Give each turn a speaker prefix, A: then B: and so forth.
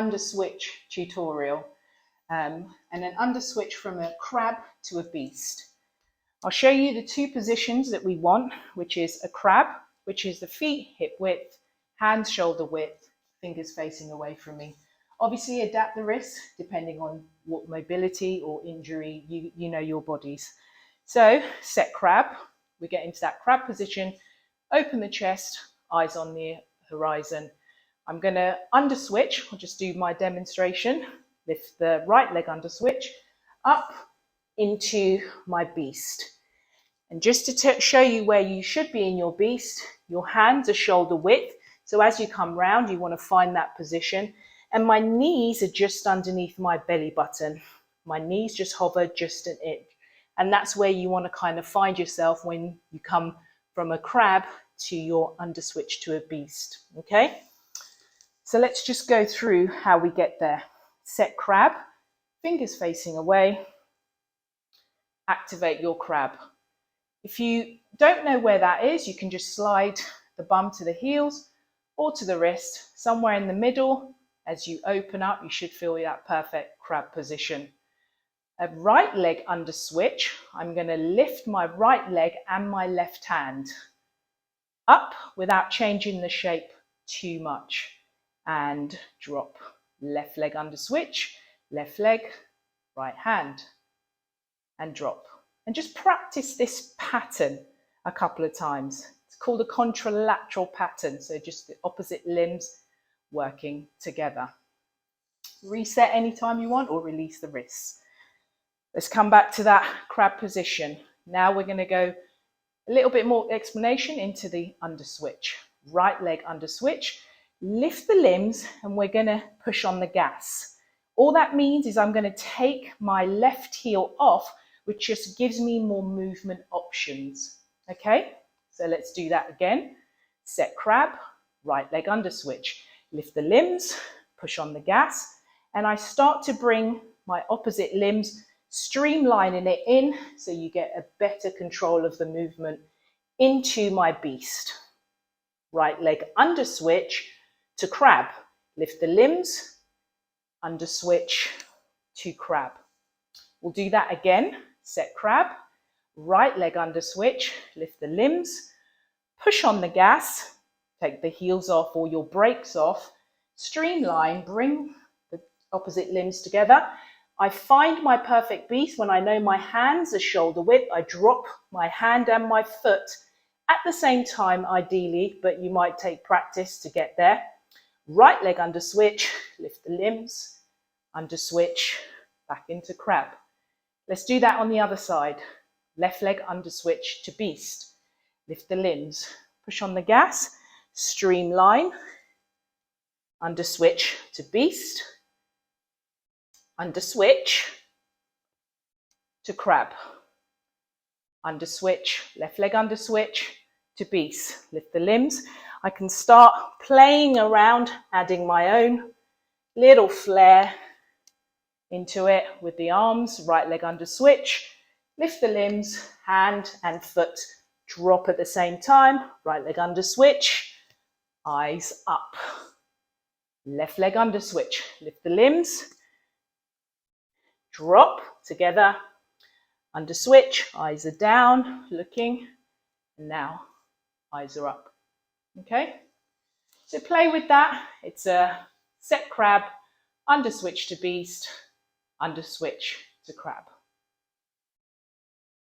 A: under switch tutorial and an under switch from a crab to a beast. I'll show you the two positions that we want, which is a crab, which is the feet hip width, hands shoulder width, fingers facing away from me. Obviously adapt the wrists depending on what mobility or injury you know your bodies. So set crab, we get into that crab position, open the chest, eyes on the horizon. I'm going to under switch, I'll just do my demonstration, lift the right leg under switch, up into my beast. And just to show you where you should be in your beast, your hands are shoulder width. So as you come round, you want to find that position. And my knees are just underneath my belly button. My knees just hover just an inch. And that's where you want to kind of find yourself when you come from a crab to your under switch to a beast. Okay? So let's just go through how we get there. Set crab, fingers facing away. Activate your crab. If you don't know where that is, you can just slide the bum to the heels or to the wrist, somewhere in the middle. As you open up, you should feel that perfect crab position. A right leg under switch, I'm going to lift my right leg and my left hand up without changing the shape too much. And drop. Left leg under switch, left leg, right hand, and drop. And just practice this pattern a couple of times. It's called a contralateral pattern, so just the opposite limbs working together. Reset anytime you want or release the wrists. Let's come back to that crab position. Now we're going to go a little bit more explanation into the under switch. Right leg under switch, lift the limbs, and we're going to push on the gas. All that means is I'm going to take my left heel off, which just gives me more movement options. Okay, so let's do that again. Set crab, right leg under switch, lift the limbs, push on the gas, and I start to bring my opposite limbs, streamlining it in so you get a better control of the movement into my beast. Right leg under switch to crab, lift the limbs, under switch to crab. We'll do that again. Set crab, right leg under switch, lift the limbs, push on the gas, take the heels off or your brakes off, streamline, bring the opposite limbs together. I find my perfect beast when I know my hands are shoulder width. I drop my hand and my foot at the same time, ideally, but you might take practice to get there. Right leg under switch, lift the limbs, under switch, back into crab. Let's do that on the other side. Left leg under switch to beast. Lift the limbs, push on the gas, streamline, under switch to beast, under switch to crab, under switch, left leg under switch to beast. Lift the limbs. I can start playing around, adding my own little flair into it with the arms. Right leg under switch, lift the limbs, hand and foot drop at the same time. Right leg under switch, eyes up. Left leg under switch, lift the limbs, drop together, under switch, eyes are down, looking, and now eyes are up. Okay, so play with that. It's a set crab, under switch to beast, under switch to crab.